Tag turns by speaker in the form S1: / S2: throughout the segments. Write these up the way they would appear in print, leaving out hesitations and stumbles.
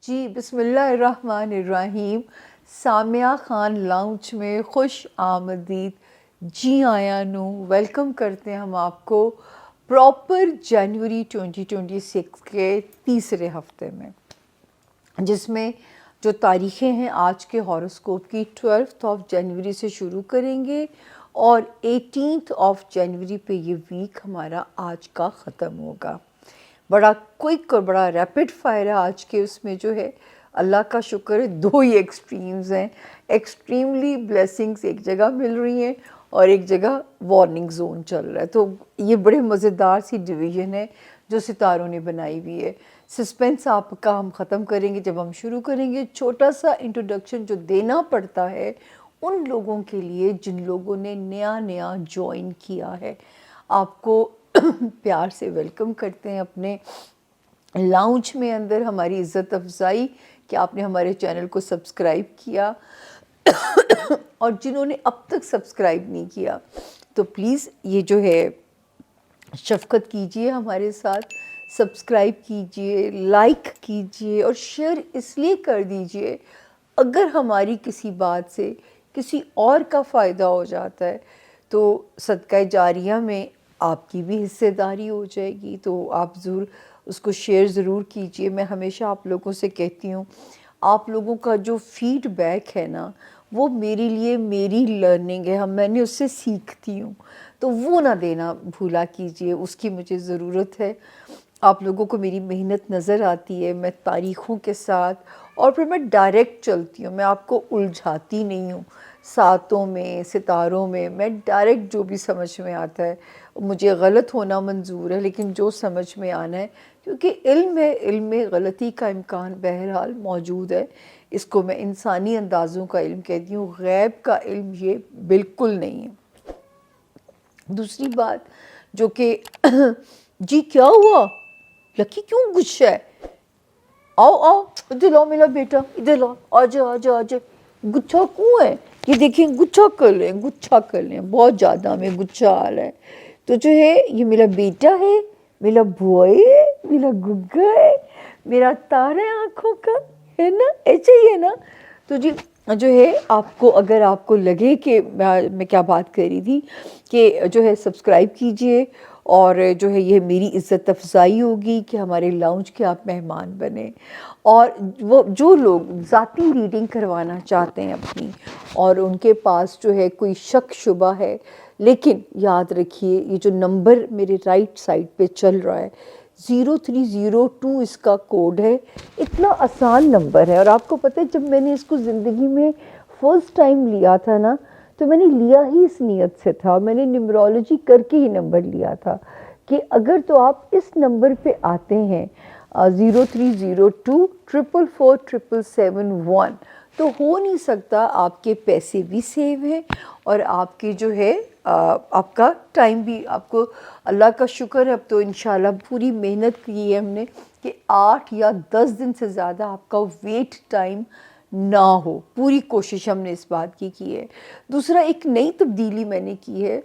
S1: جی بسم اللہ الرحمن الرحیم. سامیہ خان لاؤنج میں خوش آمدید. جی آیا نو ویلکم کرتے ہیں ہم آپ کو پراپر جنوری 2026 کے تیسرے ہفتے میں، جس میں جو تاریخیں ہیں آج کے ہاروسکوپ کی 12 جنوری سے شروع کریں گے اور 18 جنوری پہ یہ ویک ہمارا آج کا ختم ہوگا. بڑا کوئک اور بڑا ریپڈ فائر ہے آج کے اس میں جو ہے. اللہ کا شکر ہے دو ہی ایکسٹریمز ہیں. ایکسٹریملی بلیسنگز ایک جگہ مل رہی ہیں اور ایک جگہ وارننگ زون چل رہا ہے. تو یہ بڑے مزیدار سی ڈویژن ہے جو ستاروں نے بنائی ہوئی ہے. سسپینس آپ کا ہم ختم کریں گے جب ہم شروع کریں گے. چھوٹا سا انٹروڈکشن جو دینا پڑتا ہے ان لوگوں کے لیے جن لوگوں نے نیا جوائن کیا ہے. آپ کو پیار سے ویلکم کرتے ہیں اپنے لاؤنج میں اندر. ہماری عزت افزائی کہ آپ نے ہمارے چینل کو سبسکرائب کیا اور جنہوں نے اب تک سبسکرائب نہیں کیا تو پلیز یہ جو ہے شفقت کیجئے ہمارے ساتھ، سبسکرائب کیجئے، لائک کیجئے اور شیئر اس لیے کر دیجئے اگر ہماری کسی بات سے کسی اور کا فائدہ ہو جاتا ہے تو صدقہ جاریہ میں آپ کی بھی حصے داری ہو جائے گی. تو آپ ضرور اس کو شیئر ضرور کیجئے. میں ہمیشہ آپ لوگوں سے کہتی ہوں آپ لوگوں کا جو فیڈ بیک ہے نا وہ میرے لیے میری لرننگ ہے. میں نے اس سے سیکھتی ہوں تو وہ نہ دینا بھولا کیجئے. اس کی مجھے ضرورت ہے. آپ لوگوں کو میری محنت نظر آتی ہے. میں تاریخوں کے ساتھ اور پھر میں ڈائریکٹ چلتی ہوں. میں آپ کو الجھاتی نہیں ہوں ساتوں میں ستاروں میں ڈائریکٹ جو بھی سمجھ میں آتا ہے. مجھے غلط ہونا منظور ہے لیکن جو سمجھ میں آنا ہے، کیونکہ علم ہے، علم میں غلطی کا امکان بہرحال موجود ہے. اس کو میں انسانی اندازوں کا علم کہتی ہوں، غیب کا علم یہ بالکل نہیں ہے. دوسری بات جو کہ جی کیا ہوا؟ لکی کیوں غصہ ہے؟ آؤ ادھر لاؤ میرا بیٹا، ادھر لاؤ، آجا. گچھا کیوں ہے؟ یہ دیکھیں گچھا کر لیں. بہت زیادہ ہمیں گچھا آ رہا ہے. تو جو ہے یہ میرا بیٹا ہے، میرا بوائے ہے، میرا گگا ہے، میرا تارا ہے آنکھوں کا، ہے نا؟ ایسے ہی ہے نا. تو جی جو ہے آپ کو اگر آپ کو لگے کہ میں کیا بات کر رہی تھی کہ جو ہے سبسکرائب کیجئے اور جو ہے یہ میری عزت افزائی ہوگی کہ ہمارے لاؤنج کے آپ مہمان بنیں. اور وہ جو لوگ ذاتی ریڈنگ کروانا چاہتے ہیں اپنی اور ان کے پاس جو ہے کوئی شک شبہ ہے، لیکن یاد رکھیے یہ جو نمبر میرے رائٹ سائڈ پہ چل رہا ہے 0302 اس کا کوڈ ہے. اتنا آسان نمبر ہے اور آپ کو پتہ ہے جب میں نے اس کو زندگی میں فرسٹ ٹائم لیا تھا نا تو میں نے لیا ہی اس نیت سے تھا. میں نے نیمرولوجی کر کے ہی نمبر لیا تھا کہ اگر تو آپ اس نمبر پہ آتے ہیں 0302 4447771 تو ہو نہیں سکتا آپ کے پیسے بھی سیو ہیں اور آپ کے جو ہے آپ کا ٹائم بھی. آپ کو اللہ کا شکر ہے اب تو انشاءاللہ پوری محنت کی ہے ہم نے کہ 8 یا 10 دن سے زیادہ آپ کا ویٹ ٹائم نہ ہو. پوری کوشش ہم نے اس بات کی ہے. دوسرا ایک نئی تبدیلی میں نے کی ہے.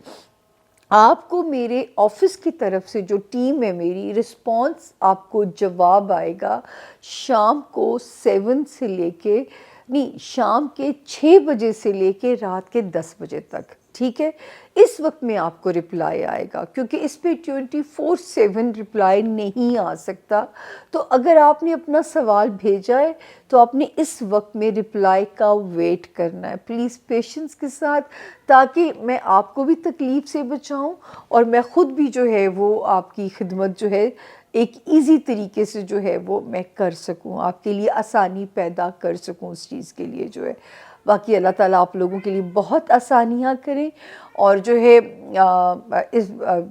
S1: آپ کو میرے آفس کی طرف سے جو ٹیم ہے میری رسپانس آپ کو جواب آئے گا شام کو 7 سے لے کے شام کے 6 بجے سے لے کے رات کے 10 بجے تک. ٹھیک ہے، اس وقت میں آپ کو رپلائی آئے گا کیونکہ اس پہ 24/7 رپلائی نہیں آ سکتا. تو اگر آپ نے اپنا سوال بھیجا ہے تو آپ نے اس وقت میں رپلائی کا ویٹ کرنا ہے. پلیز پیشنس کے ساتھ تاکہ میں آپ کو بھی تکلیف سے بچاؤں اور میں خود بھی جو ہے وہ آپ کی خدمت جو ہے ایک ایزی طریقے سے جو ہے وہ میں کر سکوں، آپ کے لیے آسانی پیدا کر سکوں اس چیز کے لیے جو ہے. باقی اللہ تعالیٰ آپ لوگوں کے لیے بہت آسانیاں کریں اور جو ہے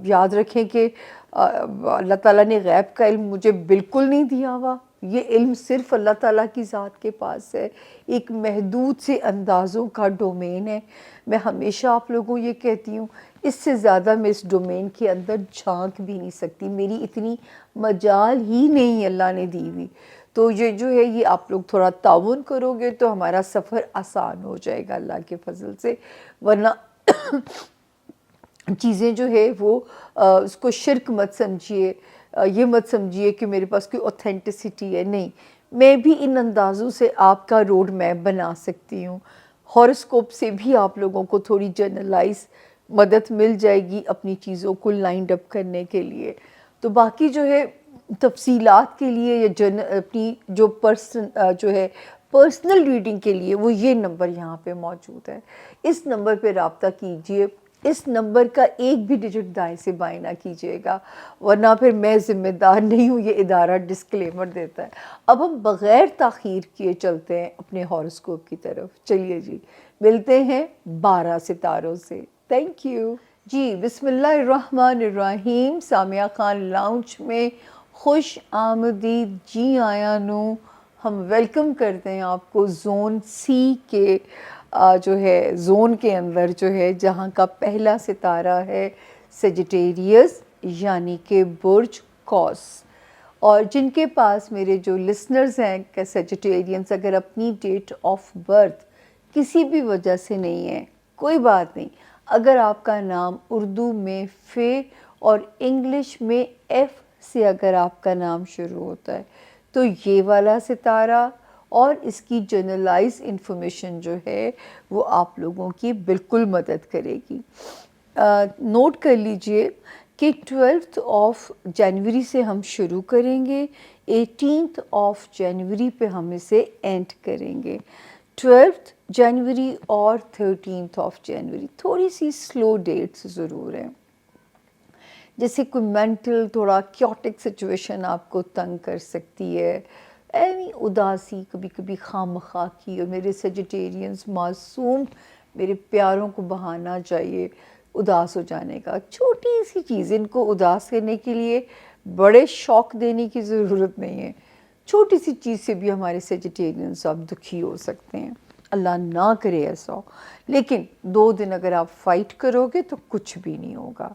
S1: یاد رکھیں کہ اللہ تعالیٰ نے غیب کا علم مجھے بالکل نہیں دیا ہوا. یہ علم صرف اللہ تعالیٰ کی ذات کے پاس ہے. ایک محدود سے اندازوں کا ڈومین ہے. میں ہمیشہ آپ لوگوں یہ کہتی ہوں اس سے زیادہ میں اس ڈومین کے اندر جھانک بھی نہیں سکتی. میری اتنی مجال ہی نہیں اللہ نے دی ہوئی. تو یہ جو ہے یہ آپ لوگ تھوڑا تعاون کرو گے تو ہمارا سفر آسان ہو جائے گا اللہ کے فضل سے. ورنہ چیزیں جو ہے وہ اس کو شرک مت سمجھیے، یہ مت سمجھیے کہ میرے پاس کوئی اوتھینٹسٹی ہے. نہیں، میں بھی ان اندازوں سے آپ کا روڈ میپ بنا سکتی ہوں. ہاروسکوپ سے بھی آپ لوگوں کو تھوڑی جنرلائز مدد مل جائے گی اپنی چیزوں کو لائنڈ اپ کرنے کے لیے. تو باقی جو ہے تفصیلات کے لیے یا اپنی جو پرسنل ریڈنگ کے لیے وہ یہ نمبر یہاں پہ موجود ہے. اس نمبر پہ رابطہ کیجئے. اس نمبر کا ایک بھی ڈیجٹ دائیں سے بائیں نہ کیجیے گا ورنہ پھر میں ذمہ دار نہیں ہوں، یہ ادارہ ڈسکلیمر دیتا ہے. اب ہم بغیر تاخیر کیے چلتے ہیں اپنے ہاروسکوپ کی طرف. چلیے جی ملتے ہیں 12 ستاروں سے. تھینک یو جی. بسم اللہ الرحمن الرحیم. سامیہ خان لاؤنج میں خوش آمدید. جی آیا نو. ہم ویلکم کرتے ہیں آپ کو زون سی کے جو ہے زون کے اندر جو ہے جہاں کا پہلا ستارہ ہے سیجیٹیریس یعنی کہ برج قوس. اور جن کے پاس میرے جو لسنرز ہیں کہ سیجیٹیرینس اگر اپنی ڈیٹ آف برتھ کسی بھی وجہ سے نہیں ہے کوئی بات نہیں. اگر آپ کا نام اردو میں فے اور انگلش میں ایف سے اگر آپ کا نام شروع ہوتا ہے تو یہ والا ستارہ اور اس کی جنرلائز انفارمیشن جو ہے وہ آپ لوگوں کی بالکل مدد کرے گی. نوٹ کر لیجئے کہ 12 جنوری سے ہم شروع کریں گے. 18 جنوری پہ ہم اسے اینڈ کریں گے. 12 جنوری اور 13 جنوری تھوڑی سی سلو ڈیٹس ضرور ہیں. جیسے کوئی مینٹل تھوڑا کیوٹک سچویشن آپ کو تنگ کر سکتی ہے، اداسی کبھی کبھی خواہ مخواہ کی. اور میرے سیجیٹیرینس معصوم میرے پیاروں کو بہانا چاہیے اداس ہو جانے کا. چھوٹی سی چیز، ان کو اداس کرنے کے لیے بڑے شوق دینے کی ضرورت نہیں ہے. چھوٹی سی چیز سے بھی ہمارے سیجیٹیرینس آپ دکھی ہو سکتے ہیں. اللہ نہ کرے ایسا ہو. لیکن 2 دن اگر آپ فائٹ کرو گے تو کچھ بھی نہیں ہوگا.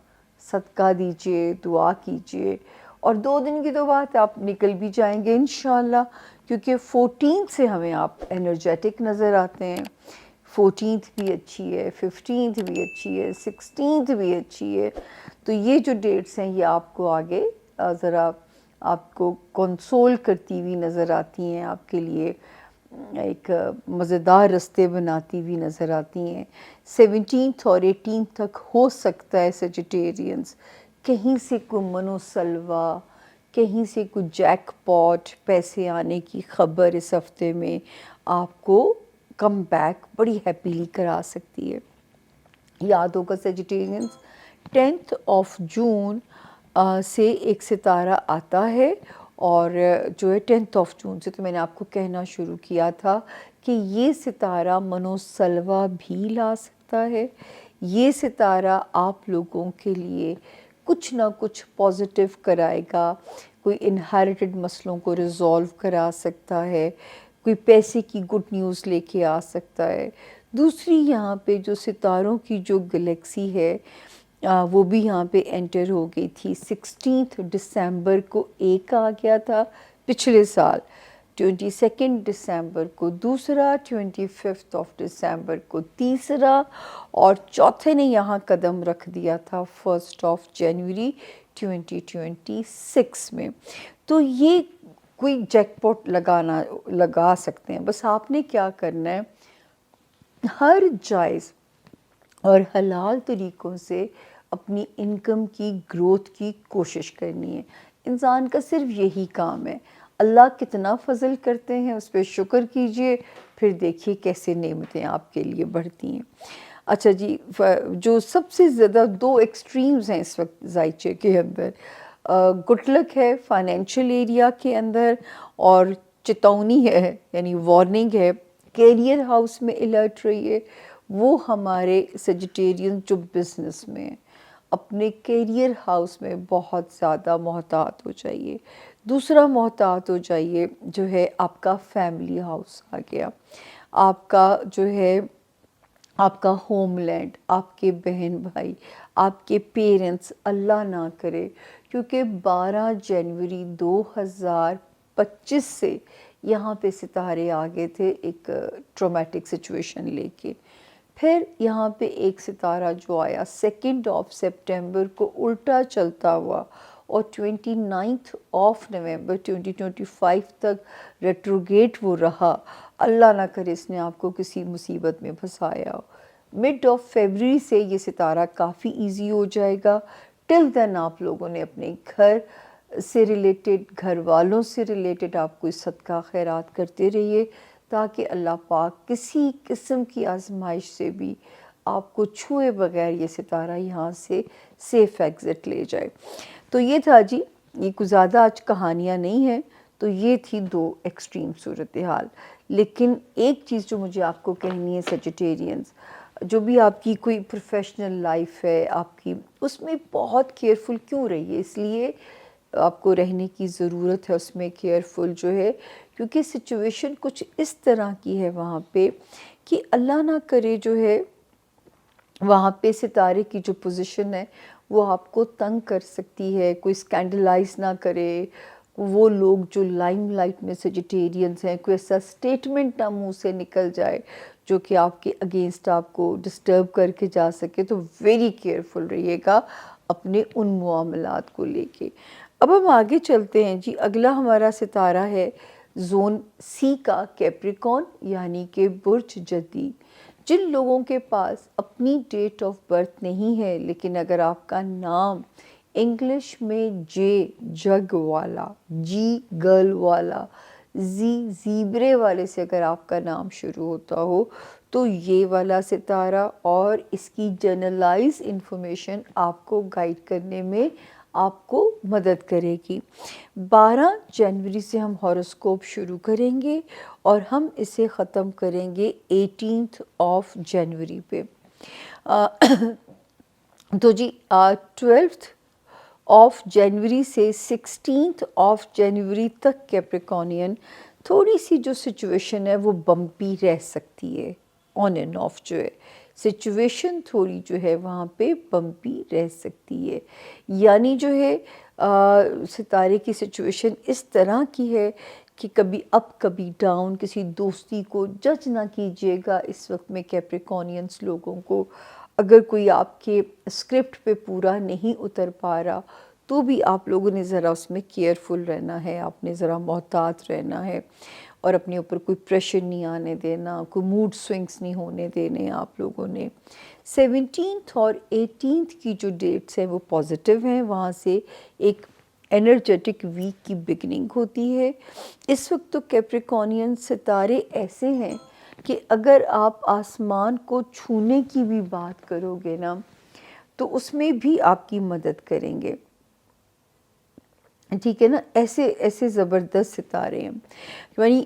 S1: صدقہ دیجئے، دعا کیجئے، اور 2 دن کی تو بات آپ نکل بھی جائیں گے انشاءاللہ. کیونکہ 14 سے ہمیں آپ انرجیٹک نظر آتے ہیں. 14 بھی اچھی ہے، 15 بھی اچھی ہے، 16 بھی اچھی ہے. تو یہ جو ڈیٹس ہیں یہ آپ کو آگے ذرا آپ کو کنسول کرتی ہوئی نظر آتی ہیں، آپ کے لیے ایک مزیدار رستے بناتی ہوئی نظر آتی ہیں. 17 اور 18 تک ہو سکتا ہے سیجیٹیرینس کہیں سے کوئی منو سلوا، کہیں سے کوئی جیک پاٹ پیسے آنے کی خبر اس ہفتے میں آپ کو کم بیک بڑی ہیپیلی کرا سکتی ہے. یاد ہوگا سیجیٹیرینس 10 جون سے ایک ستارہ آتا ہے، اور جو ہے 10 جون سے تو میں نے آپ کو کہنا شروع کیا تھا کہ یہ ستارہ منو سلوا بھی لا سکتا ہے. یہ ستارہ آپ لوگوں کے لیے کچھ نہ کچھ پازیٹیو کرائے گا. کوئی انہیریٹڈ مسئلوں کو ریزالو کرا سکتا ہے، کوئی پیسے کی گڈ نیوز لے کے آ سکتا ہے. دوسری یہاں پہ جو ستاروں کی جو گلیکسی ہے وہ بھی یہاں پہ انٹر ہو گئی تھی. 16 دسمبر کو ایک آ گیا تھا پچھلے سال، 22 دسمبر کو دوسرا، 25 دسمبر کو تیسرا، اور چوتھے نے یہاں قدم رکھ دیا تھا 1 جنوری 2026 میں. تو یہ کوئی جیک پاٹ لگا سکتے ہیں. بس آپ نے کیا کرنا ہے، ہر جائز اور حلال طریقوں سے اپنی انکم کی گروتھ کی کوشش کرنی ہے. انسان کا صرف یہی کام ہے. اللہ کتنا فضل کرتے ہیں اس پہ شکر کیجئے، پھر دیکھیے کیسے نعمتیں آپ کے لیے بڑھتی ہیں. اچھا جی، جو سب سے زیادہ 2 ایکسٹریمز ہیں اس وقت ذائچے کے اندر، گڈ لک ہے فائنینشیل ایریا کے اندر، اور چتونی ہے یعنی وارننگ ہے کیریئر ہاؤس میں الرٹ رہیے. وہ ہمارے سیجیٹیرین جو بزنس میں اپنے کیریئر ہاؤس میں بہت زیادہ محتاط ہو جائیے. دوسرا محتاط ہو جائیے جو ہے آپ کا فیملی ہاؤس آ گیا، آپ کا جو ہے آپ کا ہوم لینڈ، آپ کے بہن بھائی، آپ کے پیرنٹس، اللہ نہ کرے. کیونکہ 12 جنوری 2025 سے یہاں پہ ستارے آگے تھے ایک ٹرومیٹک سچویشن لے کے. پھر یہاں پہ ایک ستارہ جو آیا 2 سپٹمبر کو الٹا چلتا ہوا اور 29 نومبر 2025 تک ریٹروگیٹ وہ رہا. اللہ نہ کرے اس نے آپ کو کسی مصیبت میں پھنسایا ہو. مڈ آف فیبرری سے یہ ستارہ کافی ایزی ہو جائے گا. ٹل دین آپ لوگوں نے اپنے گھر سے ریلیٹڈ، گھر والوں سے ریلیٹڈ آپ کوئی صدقہ خیرات کرتے رہیے تاکہ اللہ پاک کسی قسم کی آزمائش سے بھی آپ کو چھوئے بغیر یہ ستارہ یہاں سے سیف ایگزٹ لے جائے. تو یہ تھا جی، یہ کچھ زیادہ آج کہانیاں نہیں ہیں. تو یہ تھی 2 ایکسٹریم صورتحال. لیکن ایک چیز جو مجھے آپ کو کہنی ہے سیجیٹیرینز، جو بھی آپ کی کوئی پروفیشنل لائف ہے آپ کی، اس میں بہت کیئرفل کیوں رہیے. اس لیے آپ کو رہنے کی ضرورت ہے اس میں کیئرفل جو ہے، کیونکہ سچویشن کچھ اس طرح کی ہے وہاں پہ کہ اللہ نہ کرے جو ہے وہاں پہ ستارے کی جو پوزیشن ہے وہ آپ کو تنگ کر سکتی ہے. کوئی اسکینڈلائز نہ کرے، وہ لوگ جو لائم لائٹ میں سیجیٹیرینز ہیں، کوئی ایسا اسٹیٹمنٹ نہ منہ سے نکل جائے جو کہ آپ کے اگینسٹ آپ کو ڈسٹرب کر کے جا سکے. تو ویری کیئرفل رہیے گا اپنے ان معاملات کو لے کے. اب ہم آگے چلتے ہیں جی. اگلا ہمارا ستارہ ہے زون سی کا کیپریکون، یعنی کہ برج جدی. جن لوگوں کے پاس اپنی ڈیٹ آف برتھ نہیں ہے، لیکن اگر آپ کا نام انگلش میں جے جگ والا، جی گرل والا، زی زیبرے والے سے اگر آپ کا نام شروع ہوتا ہو تو یہ والا ستارہ اور اس کی جنرلائز انفارمیشن آپ کو گائیڈ کرنے میں آپ کو مدد کرے گی. 12 جنوری سے ہم ہاروسکوپ شروع کریں گے اور ہم اسے ختم کریں گے 18 جنوری پہ. تو جی 12 جنوری سے 16 جنوری تک کیپریکونین تھوڑی سی جو سچویشن ہے وہ بمپی رہ سکتی ہے. آن اینڈ آف جو ہے سچویشن تھوڑی جو ہے وہاں پہ بمپی رہ سکتی ہے. یعنی جو ہے ستارے کی سچویشن اس طرح کی ہے کہ کبھی اپ کبھی ڈاؤن. کسی دوستی کو جج نہ کیجیے گا اس وقت میں کیپریکونینس لوگوں کو. اگر کوئی آپ کے اسکرپٹ پہ پورا نہیں اتر پا رہا تو بھی آپ لوگوں نے ذرا اس میں کیئرفل رہنا ہے، آپ نے ذرا محتاط رہنا ہے اور اپنے اوپر کوئی پریشر نہیں آنے دینا، کوئی موڈ سوئنگس نہیں ہونے دینے آپ لوگوں نے. 17 اور 18 کی جو ڈیٹس ہیں وہ پازیٹیو ہیں. وہاں سے ایک انرجیٹک ویک کی بگننگ ہوتی ہے. اس وقت تو کیپریکونین ستارے ایسے ہیں کہ اگر آپ آسمان کو چھونے کی بھی بات کرو گے نا تو اس میں بھی آپ کی مدد کریں گے. ٹھیک ہے نا، ایسے زبردست ستارے ہیں. یعنی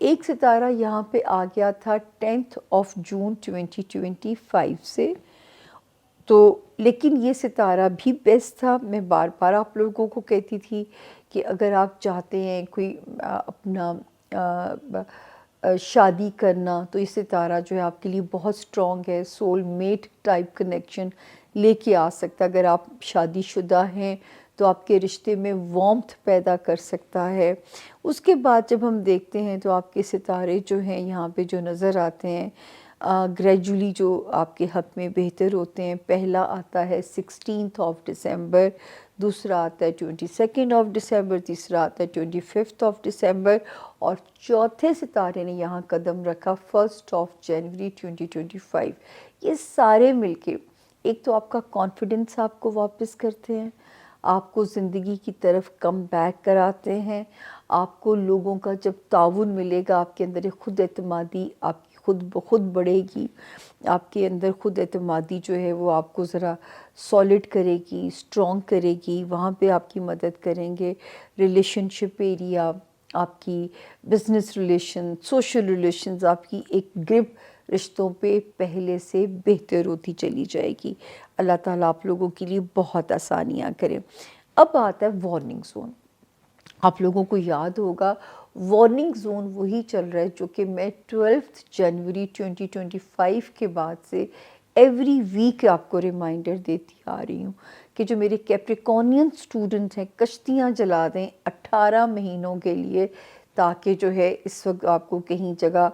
S1: ایک ستارہ یہاں پہ آ گیا تھا 10 جون 2025 سے. تو لیکن یہ ستارہ بھی بیسٹ تھا. میں بار بار آپ لوگوں کو کہتی تھی کہ اگر آپ چاہتے ہیں کوئی اپنا شادی کرنا تو یہ ستارہ جو ہے آپ کے لیے بہت سٹرونگ ہے. سول میٹ ٹائپ کنیکشن لے کے آ سکتا. اگر آپ شادی شدہ ہیں تو آپ کے رشتے میں وارمتھ پیدا کر سکتا ہے. اس کے بعد جب ہم دیکھتے ہیں تو آپ کے ستارے جو ہیں یہاں پہ جو نظر آتے ہیں گریجولی جو آپ کے حق میں بہتر ہوتے ہیں. پہلا آتا ہے 16 دسمبر، دوسرا آتا ہے 22 دسمبر، تیسرا آتا ہے 25 دسمبر اور چوتھے ستارے نے یہاں قدم رکھا 1 جنوری 2025. یہ سارے مل کے ایک تو آپ کا کانفیڈنس آپ کو واپس کرتے ہیں، آپ کو زندگی کی طرف کم بیک کراتے ہیں. آپ کو لوگوں کا جب تعاون ملے گا آپ کے اندر ایک خود اعتمادی آپ کی خود بخود بڑھے گی. آپ کے اندر خود اعتمادی جو ہے وہ آپ کو ذرا سالڈ کرے گی، اسٹرانگ کرے گی. وہاں پہ آپ کی مدد کریں گے. ریلیشن شپ ایریا، آپ کی بزنس ریلیشن، سوشل ریلیشنز، آپ کی ایک گرپ رشتوں پہ پہلے سے بہتر ہوتی چلی جائے گی. اللہ تعالیٰ آپ لوگوں کے لیے بہت آسانیاں کرے. اب آتا ہے وارننگ زون. آپ لوگوں کو یاد ہوگا وارننگ زون وہی چل رہا ہے جو کہ میں 12 جنوری 2025 کے بعد سے ایوری ویک آپ کو ریمائنڈر دیتی آ رہی ہوں کہ جو میرے کیپریکونین سٹوڈنٹ ہیں کشتیاں جلا دیں 18 مہینوں کے لیے، تاکہ جو ہے اس وقت آپ کو کہیں جگہ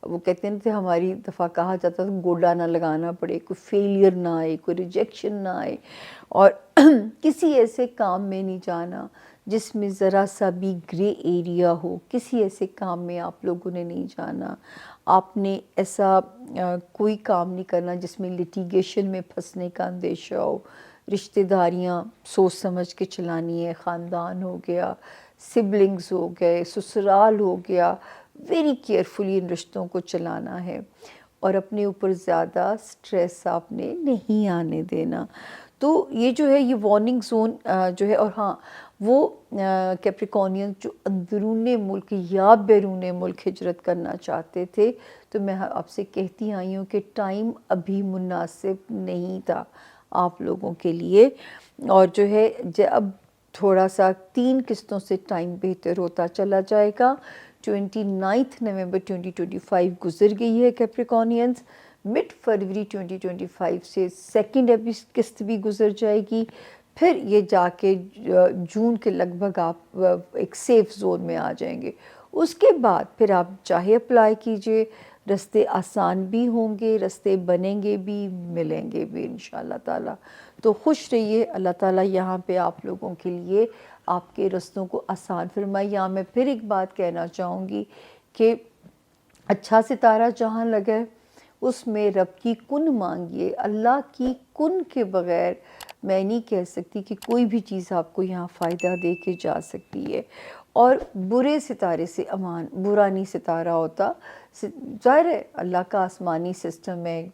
S1: وہ کہتے ہیں ہماری دفعہ کہا جاتا تھا گوڈا نہ لگانا پڑے، کوئی فیلئر نہ آئے، کوئی ریجیکشن نہ آئے، اور کسی ایسے کام میں نہیں جانا جس میں ذرا سا بھی گرے ایریا ہو، کسی ایسے کام میں آپ لوگوں نے نہیں جانا، آپ نے ایسا کوئی کام نہیں کرنا جس میں لٹیگیشن میں پھنسنے کا اندیشہ ہو، رشتہ داریاں سوچ سمجھ کے چلانی ہے، خاندان ہو گیا، سبلنگز ہو گئے، سسرال ہو گیا، ویری کیئرفلی ان رشتوں کو چلانا ہے، اور اپنے اوپر زیادہ سٹریس آپ نے نہیں آنے دینا۔ تو یہ جو ہے یہ وارننگ زون جو ہے، اور ہاں وہ کیپریکونین جو اندرون ملک یا بیرون ملک ہجرت کرنا چاہتے تھے، تو میں آپ سے کہتی آئی ہوں کہ ٹائم ابھی مناسب نہیں تھا آپ لوگوں کے لیے، اور جو ہے اب تھوڑا سا 3 قسطوں سے ٹائم بہتر ہوتا چلا جائے گا۔ 29 نومبر 2025 گزر گئی ہے کیپریکونینز، مڈ فروری 2025 سے سیکنڈ قسط بھی گزر جائے گی، پھر یہ جا کے جون کے لگ بھگ آپ ایک سیف زون میں آ جائیں گے۔ اس کے بعد پھر آپ چاہے اپلائی کیجئے، رستے آسان بھی ہوں گے، رستے بنیں گے بھی، ملیں گے بھی انشاءاللہ تعالی۔ تو خوش رہیے، اللہ تعالیٰ یہاں پہ آپ لوگوں کے لیے آپ کے رستوں کو آسان فرمائے۔ یہاں میں پھر ایک بات کہنا چاہوں گی کہ اچھا ستارہ جہاں لگے اس میں رب کی کن مانگیے، اللہ کی کن کے بغیر میں نہیں کہہ سکتی کہ کوئی بھی چیز آپ کو یہاں فائدہ دے کے جا سکتی ہے۔ اور برے ستارے سے امان، برا نہیں ستارہ ہوتا، ظاہر ہے اللہ کا آسمانی سسٹم ہے،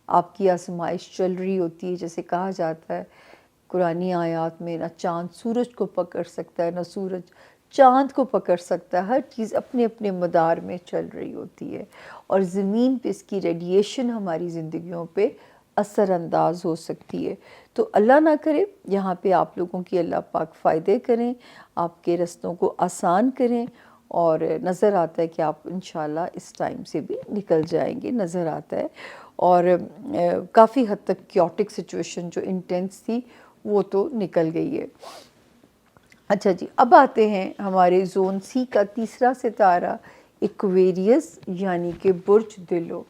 S1: آپ کی آزمائش چل رہی ہوتی ہے، جیسے کہا جاتا ہے قرآنی آیات میں، نہ چاند سورج کو پکڑ سکتا ہے، نہ سورج چاند کو پکڑ سکتا ہے، ہر چیز اپنے اپنے مدار میں چل رہی ہوتی ہے، اور زمین پہ اس کی ریڈیشن ہماری زندگیوں پہ اثر انداز ہو سکتی ہے۔ تو اللہ نہ کرے یہاں پہ آپ لوگوں کی اللہ پاک فائدے کریں، آپ کے رستوں کو آسان کریں، اور نظر آتا ہے کہ آپ انشاءاللہ اس ٹائم سے بھی نکل جائیں گے، نظر آتا ہے، اور کافی حد تک کیوٹک سچویشن جو انٹینس تھی وہ تو نکل گئی ہے۔ اچھا جی، اب آتے ہیں ہمارے زون سی کا تیسرا ستارہ ایکویریس، یعنی کہ برج دلو،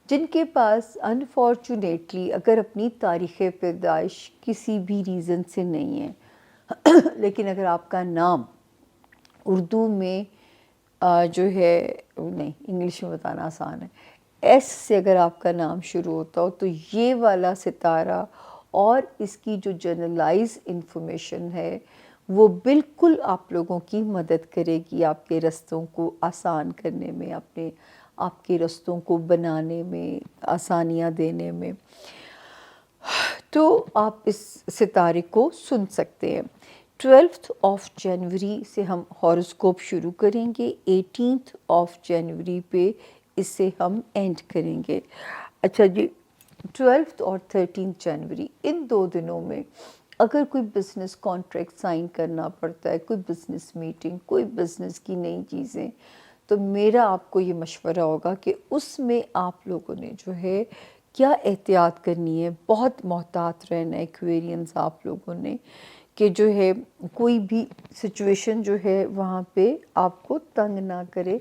S1: جن کے پاس انفارچونیٹلی اگر اپنی تاریخ پیدائش کسی بھی ریزن سے نہیں ہے، لیکن اگر آپ کا نام اردو میں جو ہے، نہیں انگلش میں بتانا آسان ہے، ایس سے اگر آپ کا نام شروع ہوتا ہو تو یہ والا ستارہ اور اس کی جو جنرلائز انفارمیشن ہے وہ بالکل آپ لوگوں کی مدد کرے گی آپ کے رستوں کو آسان کرنے میں، آپ کے رستوں کو بنانے میں، آسانیاں دینے میں۔ تو آپ اس ستارے کو سن سکتے ہیں۔ 12 جنوری سے ہم ہاروسکوپ شروع کریں گے، 18 جنوری پہ اسے ہم اینڈ کریں گے۔ اچھا جی، 12 اور 13 جنوری ان 2 دنوں میں اگر کوئی بزنس کانٹریکٹ سائن کرنا پڑتا ہے، کوئی بزنس میٹنگ، کوئی بزنس کی نئی چیزیں، تو میرا آپ کو یہ مشورہ ہوگا کہ اس میں آپ لوگوں نے جو ہے کیا احتیاط کرنی ہے، بہت محتاط رہنا ہے ایکویرینز آپ لوگوں نے، کہ جو ہے کوئی بھی سچویشن جو ہے وہاں پہ آپ کو تنگ نہ کرے،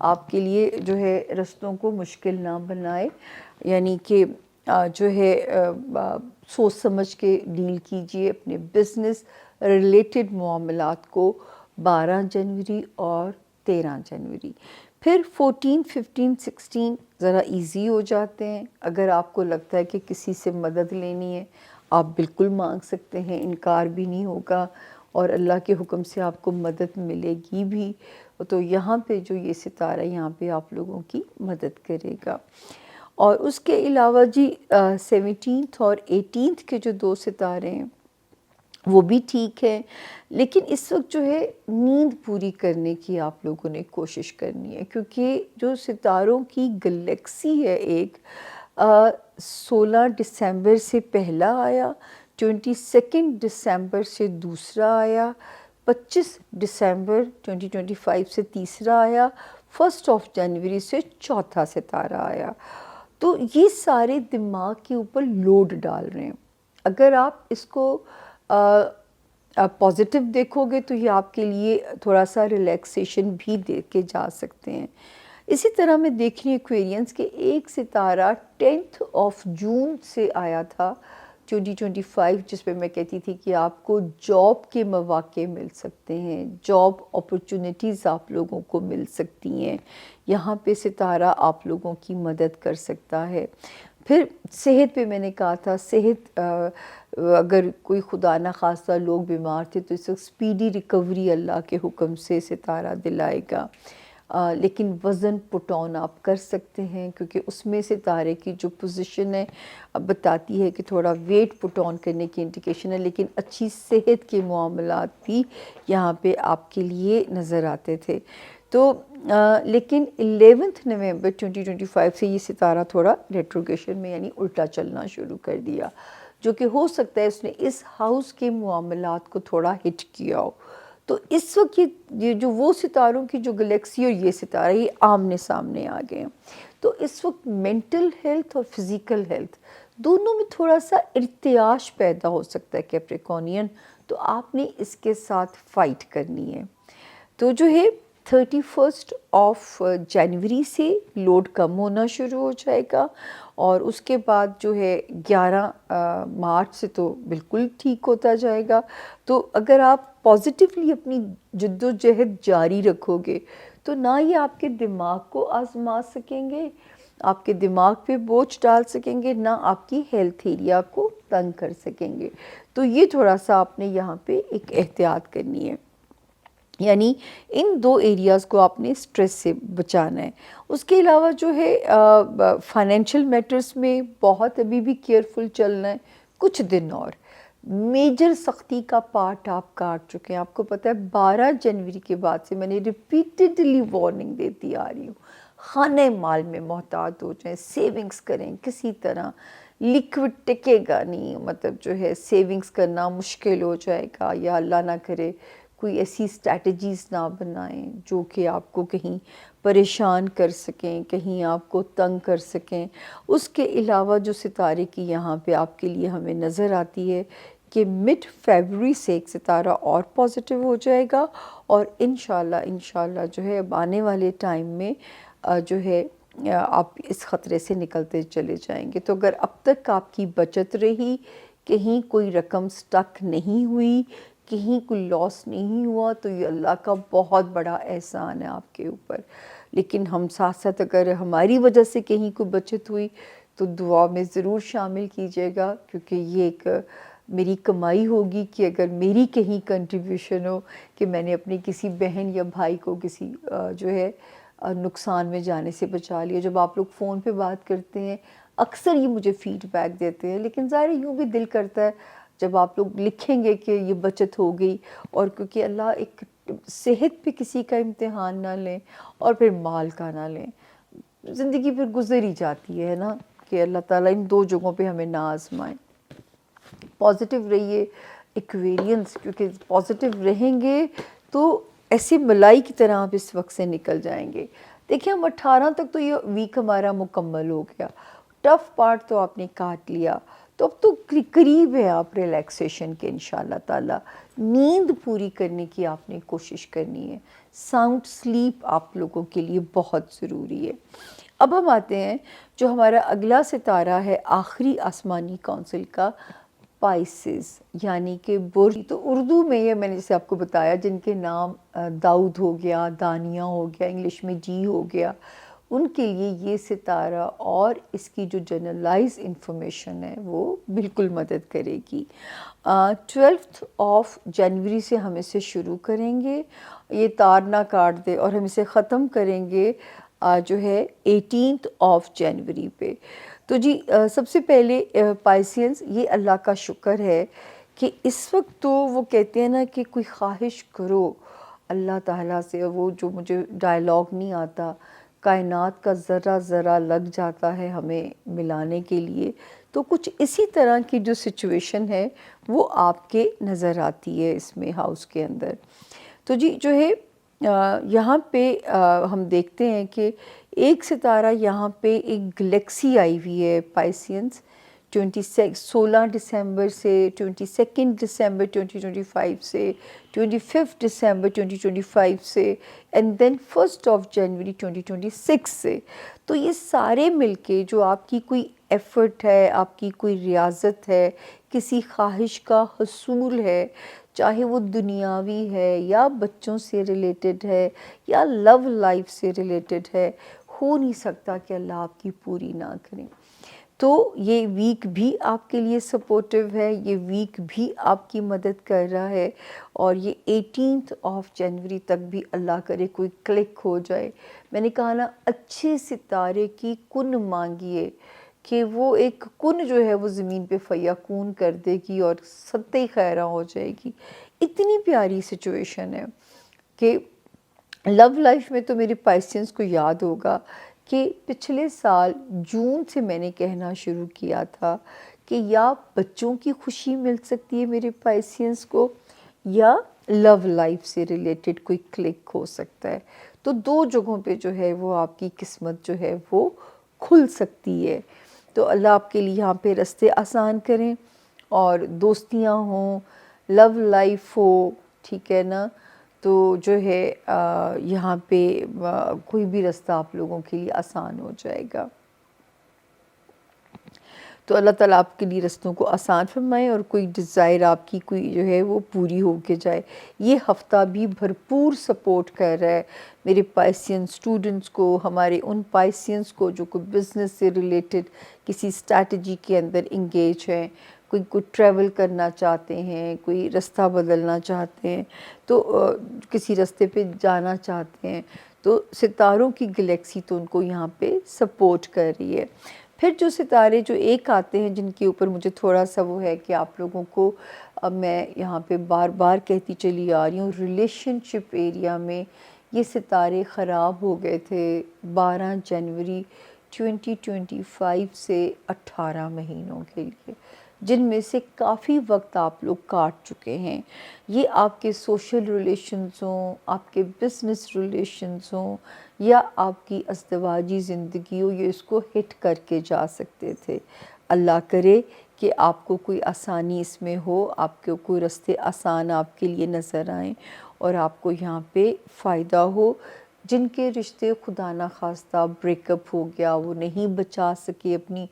S1: آپ کے لیے جو ہے رستوں کو مشکل نہ بنائے، یعنی کہ جو ہے سوچ سمجھ کے ڈیل کیجئے اپنے بزنس ریلیٹڈ معاملات کو 12 جنوری اور 13 جنوری۔ پھر 14، 15، 16 ذرا ایزی ہو جاتے ہیں، اگر آپ کو لگتا ہے کہ کسی سے مدد لینی ہے آپ بالکل مانگ سکتے ہیں، انکار بھی نہیں ہوگا، اور اللہ کے حکم سے آپ کو مدد ملے گی بھی، تو یہاں پہ جو یہ ستارہ یہاں پہ آپ لوگوں کی مدد کرے گا۔ اور اس کے علاوہ جی 17 اور 18 کے جو 2 ستارے ہیں وہ بھی ٹھیک ہے، لیکن اس وقت جو ہے نیند پوری کرنے کی آپ لوگوں نے کوشش کرنی ہے، کیونکہ جو ستاروں کی گلیکسی ہے ایک 16 دسمبر سے پہلا آیا، 22 دسمبر سے دوسرا آیا، 25 دسمبر 2025 سے تیسرا آیا، 1 جنوری سے چوتھا ستارہ آیا۔ تو یہ سارے دماغ کے اوپر لوڈ ڈال رہے ہیں۔ اگر آپ اس کو پازیٹیو دیکھو گے تو یہ آپ کے لیے تھوڑا سا ریلیکسیشن بھی دے کے جا سکتے ہیں، اسی طرح میں دیکھ رہی ہوں ایکویرینس کے ایک ستارہ 10 جون سے آیا تھا 2025، جس پہ میں کہتی تھی کہ آپ کو جاب کے مواقع مل سکتے ہیں، جاب اپرچونٹیز آپ لوگوں کو مل سکتی ہیں، یہاں پہ ستارہ آپ لوگوں کی مدد کر سکتا ہے۔ پھر صحت پہ میں نے کہا تھا، صحت اگر کوئی خدا نخواستہ لوگ بیمار تھے تو اس وقت اسپیڈی ریکوری اللہ کے حکم سے ستارہ دلائے گا۔ لیکن وزن پٹ آن آپ کر سکتے ہیں، کیونکہ اس میں ستارے کی جو پوزیشن ہے بتاتی ہے کہ تھوڑا ویٹ پٹ آن کرنے کی انڈیکیشن ہے، لیکن اچھی صحت کے معاملات بھی یہاں پہ آپ کے لیے نظر آتے تھے۔ تو لیکن 11 نومبر 2025 سے یہ ستارہ تھوڑا ریٹروگریشن میں یعنی الٹا چلنا شروع کر دیا، جو کہ ہو سکتا ہے اس نے اس ہاؤس کے معاملات کو تھوڑا ہٹ کیا ہو۔ تو اس وقت یہ جو وہ ستاروں کی جو گلیکسی اور یہ ستارہ یہ آمنے سامنے آ گئے ہیں، تو اس وقت مینٹل ہیلتھ اور فزیکل ہیلتھ دونوں میں تھوڑا سا ارتعاش پیدا ہو سکتا ہے کیپریکونین، تو آپ نے اس کے ساتھ فائٹ کرنی ہے۔ تو جو ہے 31 جنوری سے لوڈ کم ہونا شروع ہو جائے گا، اور اس کے بعد جو ہے 11 مارچ سے تو بالکل ٹھیک ہوتا جائے گا۔ تو اگر آپ پازیٹیولی اپنی جد و جہد جاری رکھو گے تو نہ یہ آپ کے دماغ کو آزما سکیں گے، آپ کے دماغ پہ بوجھ ڈال سکیں گے، نہ آپ کی ہیلتھ ایریا کو تنگ کر سکیں گے۔ تو یہ تھوڑا سا آپ نے یہاں پہ ایک احتیاط کرنی ہے، یعنی ان 2 ایریاز کو آپ نے سٹریس سے بچانا ہے۔ اس کے علاوہ جو ہے فائنینشیل میٹرز میں بہت ابھی بھی کیئرفل چلنا ہے، کچھ دن اور میجر سختی کا پارٹ آپ کاٹ چکے ہیں۔ آپ کو پتہ ہے 12 جنوری کے بعد سے میں نے ریپیٹڈلی وارننگ دیتی آ رہی ہوں، خانہ مال میں محتاط ہو جائیں، سیونگز کریں کسی طرح، لیکوڈ ٹکے گا نہیں، مطلب جو ہے سیونگز کرنا مشکل ہو جائے گا، یا اللہ نہ کرے کوئی ایسی اسٹریٹجیز نہ بنائیں جو کہ آپ کو کہیں پریشان کر سکیں، کہیں آپ کو تنگ کر سکیں۔ اس کے علاوہ جو ستارے کی یہاں پہ آپ کے لیے ہمیں نظر آتی ہے کہ مڈ فیبروری سے ایک ستارہ اور پازیٹیو ہو جائے گا، اور انشاءاللہ جو ہے اب آنے والے ٹائم میں جو ہے آپ اس خطرے سے نکلتے چلے جائیں گے۔ تو اگر اب تک آپ کی بچت رہی، کہیں کوئی رقم سٹک نہیں ہوئی، کہیں کوئی لاس نہیں ہوا، تو یہ اللہ کا بہت بڑا احسان ہے آپ کے اوپر۔ لیکن ہم ساتھ ساتھ اگر ہماری وجہ سے کہیں کوئی بچت ہوئی تو دعا میں ضرور شامل کیجیے گا، کیونکہ یہ ایک میری کمائی ہوگی کہ اگر میری کہیں کنٹریبیوشن ہو کہ میں نے اپنی کسی بہن یا بھائی کو کسی جو ہے نقصان میں جانے سے بچا لیا۔ جب آپ لوگ فون پہ بات کرتے ہیں اکثر یہ مجھے فیڈ بیک دیتے ہیں، لیکن ظاہر یوں بھی دل کرتا ہے جب آپ لوگ لکھیں گے کہ یہ بچت ہو گئی، اور کیونکہ اللہ ایک صحت پہ کسی کا امتحان نہ لیں اور پھر مال کا نہ لیں، زندگی پھر گزر ہی جاتی ہے نا، کہ اللہ تعالیٰ ان 2 جگہوں پہ ہمیں نہ آزمائیں۔ پازیٹیو رہیے ایکویرینس، کیونکہ پازیٹیو رہیں گے تو ایسی ملائی کی طرح آپ اس وقت سے نکل جائیں گے۔ دیکھیں ہم 18 تک تو یہ ویک ہمارا مکمل ہو گیا، ٹف پارٹ تو آپ نے کاٹ لیا، تو اب تو قریب ہے آپ ریلیکسیشن کے انشاءاللہ تعالی۔ نیند پوری کرنے کی آپ نے کوشش کرنی ہے، ساؤنڈ سلیپ آپ لوگوں کے لیے بہت ضروری ہے۔ اب ہم آتے ہیں جو ہمارا اگلا ستارہ ہے آخری آسمانی کونسل کا، پائسز، یعنی کہ برج۔ تو اردو میں یہ میں نے جیسے آپ کو بتایا جن کے نام داؤد ہو گیا، دانیہ ہو گیا، انگلش میں جی ہو گیا، ان کے لیے یہ ستارہ اور اس کی جو جنرلائز انفارمیشن ہے وہ بالکل مدد کرے گی۔ 12 جنوری سے ہم اسے شروع کریں گے، یہ تار نہ کاٹ دے، اور ہم اسے ختم کریں گے جو ہے 18 جنوری پہ۔ تو جی سب سے پہلے پائسینز، یہ اللہ کا شکر ہے کہ اس وقت تو وہ کہتے ہیں نا کہ کوئی خواہش کرو اللہ تعالیٰ سے، وہ جو مجھے ڈائلاگ نہیں آتا، کائنات کا ذرہ ذرہ لگ جاتا ہے ہمیں ملانے کے لیے، تو کچھ اسی طرح کی جو سچویشن ہے وہ آپ کے نظر آتی ہے اس میں ہاؤس کے اندر۔ تو جی جو ہے یہاں پہ ہم دیکھتے ہیں کہ ایک ستارہ یہاں پہ ایک گلیکسی آئی ہوئی ہے پائسینز، 16 دسمبر سے 22 دسمبر 2025 سے 25 دسمبر 2025 سے اینڈ دین 1 جنوری 2026 سے. تو یہ سارے مل کے جو آپ کی کوئی ایفرٹ ہے، آپ کی کوئی ریاضت ہے، کسی خواہش کا حصول ہے، چاہے وہ دنیاوی ہے یا بچوں سے ریلیٹڈ ہے یا لو لائف سے ریلیٹڈ ہے، ہو نہیں سکتا کہ اللہ آپ کی پوری نہ کریں. تو یہ ویک بھی آپ کے لیے سپورٹیو ہے، یہ ویک بھی آپ کی مدد کر رہا ہے، اور یہ 18 جنوری تک بھی اللہ کرے کوئی کلک ہو جائے. میں نے کہا نا، اچھے ستارے کی کن مانگیے کہ وہ ایک کن جو ہے وہ زمین پہ فیکون کر دے گی اور ستے خیراں ہو جائے گی. اتنی پیاری سچویشن ہے کہ لو لائف میں تو میرے پائسینس کو یاد ہوگا کہ پچھلے سال جون سے میں نے کہنا شروع کیا تھا کہ یا بچوں کی خوشی مل سکتی ہے میرے پائسینس کو، یا لو لائف سے ریلیٹڈ کوئی کلک ہو سکتا ہے. تو 2 جگہوں پہ جو ہے وہ آپ کی قسمت جو ہے وہ کھل سکتی ہے. تو اللہ آپ کے لیے یہاں پہ رستے آسان کریں، اور دوستیاں ہوں، لو لائف ہو، ٹھیک ہے نا، تو جو ہے یہاں پہ کوئی بھی رستہ آپ لوگوں کے لیے آسان ہو جائے گا. تو اللہ تعالیٰ آپ کے لیے رستوں کو آسان فرمائے، اور کوئی ڈیزائر آپ کی کوئی جو ہے وہ پوری ہو کے جائے. یہ ہفتہ بھی بھرپور سپورٹ کر رہا ہے میرے پائسین اسٹوڈنٹس کو، ہمارے ان پائسینس کو جو کوئی بزنس سے ریلیٹڈ کسی اسٹریٹجی کے اندر انگیج ہیں، کوئی ٹریول کرنا چاہتے ہیں، کوئی رستہ بدلنا چاہتے ہیں، تو کسی رستے پہ جانا چاہتے ہیں، تو ستاروں کی گلیکسی تو ان کو یہاں پہ سپورٹ کر رہی ہے. پھر جو ستارے جو ایک آتے ہیں، جن کے اوپر مجھے تھوڑا سا وہ ہے کہ آپ لوگوں کو اب میں یہاں پہ بار بار کہتی چلی آ رہی ہوں، ریلیشن شپ ایریا میں یہ ستارے خراب ہو گئے تھے 12 جنوری 2025 سے 18 مہینوں کے لیے، جن میں سے کافی وقت آپ لوگ کاٹ چکے ہیں. یہ آپ کے سوشل ریلیشنز ہوں، آپ کے بزنس ریلیشنز ہوں، یا آپ کی ازدواجی زندگی ہو، یہ اس کو ہٹ کر کے جا سکتے تھے. اللہ کرے کہ آپ کو کوئی آسانی اس میں ہو، آپ کو کوئی رستے آسان آپ کے لیے نظر آئیں، اور آپ کو یہاں پہ فائدہ ہو. جن کے رشتے خدا نخواستہ بریک اپ ہو گیا، وہ نہیں بچا سکے اپنی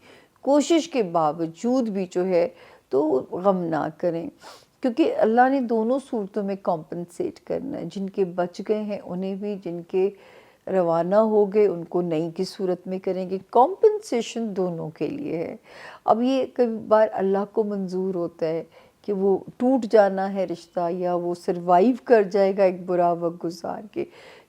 S1: کوشش کے باوجود بھی جو ہے، تو غم نہ کریں، کیونکہ اللہ نے دونوں صورتوں میں کمپنسیٹ کرنا ہے. جن کے بچ گئے ہیں انہیں بھی، جن کے روانہ ہو گئے ان کو نئی کی صورت میں کریں گے. کمپنسیشن دونوں کے لیے ہے. اب یہ کئی بار اللہ کو منظور ہوتا ہے کہ وہ ٹوٹ جانا ہے رشتہ، یا وہ سروائیو کر جائے گا ایک برا وقت گزار کے،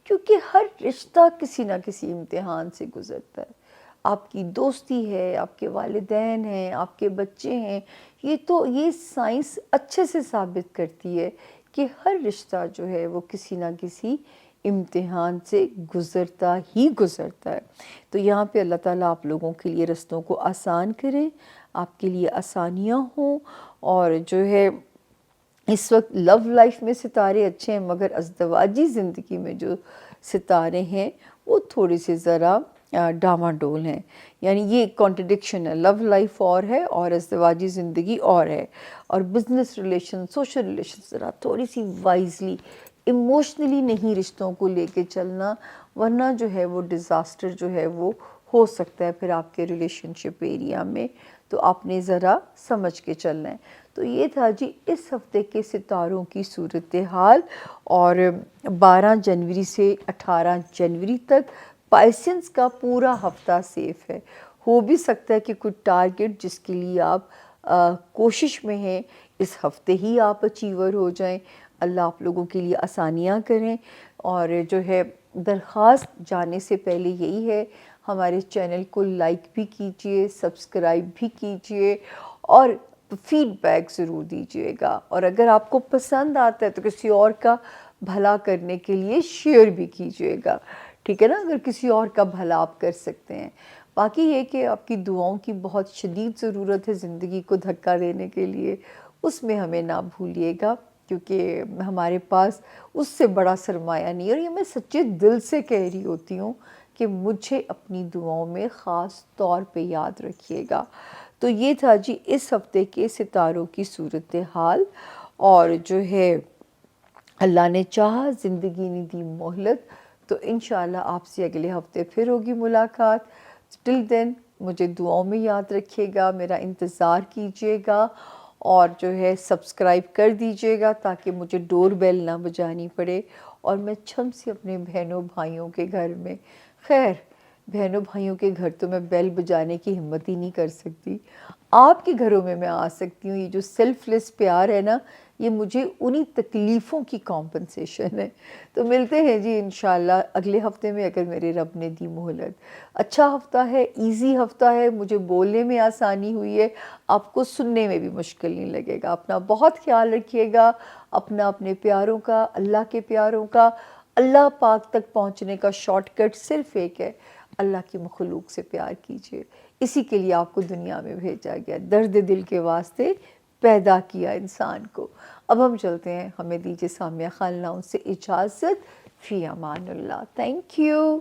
S1: کیونکہ ہر رشتہ کسی نہ کسی امتحان سے گزرتا ہے. آپ کی دوستی ہے، آپ کے والدین ہیں، آپ کے بچے ہیں، یہ سائنس اچھے سے ثابت کرتی ہے کہ ہر رشتہ جو ہے وہ کسی نہ کسی امتحان سے گزرتا ہی گزرتا ہے. تو یہاں پہ اللہ تعالیٰ آپ لوگوں کے لیے رستوں کو آسان کریں، آپ کے لیے آسانیاں ہوں، اور جو ہے اس وقت لو لائف میں ستارے اچھے ہیں، مگر ازدواجی زندگی میں جو ستارے ہیں وہ تھوڑے سے ذرا ڈاماڈول ہیں. یعنی یہ کانٹرڈکشن ہے، لو لائف اور ہے اور ازدواجی زندگی اور ہے، اور بزنس ریلیشن، سوشل ریلیشن ذرا تھوڑی سی وائزلی ایموشنلی نہیں رشتوں کو لے کے چلنا، ورنہ جو ہے وہ ڈیزاسٹر جو ہے وہ ہو سکتا ہے پھر آپ کے ریلیشن شپ ایریا میں. تو آپ نے ذرا سمجھ کے چلنا ہے. تو یہ تھا جی اس ہفتے کے ستاروں کی صورتحال، اور 12 جنوری سے 18 جنوری تک پائسینس کا پورا ہفتہ سیف ہے. ہو بھی سکتا ہے کہ کوئی ٹارگٹ جس کے لیے آپ کوشش میں ہیں، اس ہفتے ہی آپ اچیور ہو جائیں. اللہ آپ لوگوں کے لیے آسانیاں کریں. اور جو ہے درخواست جانے سے پہلے یہی ہے، ہمارے چینل کو لائک بھی کیجئے، سبسکرائب بھی کیجئے، اور فیڈ بیک ضرور دیجئے گا. اور اگر آپ کو پسند آتا ہے تو کسی اور کا بھلا کرنے کے لیے شیئر بھی کیجئے گا، ٹھیک ہے نا، اگر کسی اور کا بھلا آپ کر سکتے ہیں. باقی یہ کہ آپ کی دعاؤں کی بہت شدید ضرورت ہے زندگی کو دھکا دینے کے لیے، اس میں ہمیں نہ بھولیے گا، کیونکہ ہمارے پاس اس سے بڑا سرمایہ نہیں ہے. اور یہ میں سچے دل سے کہہ رہی ہوتی ہوں کہ مجھے اپنی دعاؤں میں خاص طور پہ یاد رکھیے گا. تو یہ تھا جی اس ہفتے کے ستاروں کی صورتحال، اور جو ہے اللہ نے چاہا، زندگی نے دی مہلت، تو انشاءاللہ آپ سے اگلے ہفتے پھر ہوگی ملاقات۔ ٹل دین مجھے دعاؤں میں یاد رکھیے گا، میرا انتظار کیجیے گا، اور جو ہے سبسکرائب کر دیجیے گا تاکہ مجھے ڈور بیل نہ بجانی پڑے اور میں چھم سے اپنے بہنوں بھائیوں کے گھر میں، خیر بہنوں بھائیوں کے گھر تو میں بیل بجانے کی ہمت ہی نہیں کر سکتی، آپ کے گھروں میں آ سکتی ہوں۔ یہ جو سیلف لیس پیار ہے نا، یہ مجھے انہی تکلیفوں کی کمپنسیشن ہے۔ تو ملتے ہیں جی انشاءاللہ اگلے ہفتے میں، اگر میرے رب نے دی مہلت۔ اچھا ہفتہ ہے، ایزی ہفتہ ہے، مجھے بولنے میں آسانی ہوئی ہے، آپ کو سننے میں بھی مشکل نہیں لگے گا۔ اپنا بہت خیال رکھیے گا، اپنے پیاروں کا، اللہ کے پیاروں کا۔ اللہ پاک تک پہنچنے کا شارٹ کٹ صرف ایک ہے، اللہ کی مخلوق سے پیار کیجیے، اسی کے لیے آپ کو دنیا میں بھیجا گیا، درد دل کے واسطے پیدا کیا انسان کو۔ اب ہم چلتے ہیں، ہمیں دیجیے سامیہ خان لاؤنج سے اجازت، فی امان اللہ، تھینک یو۔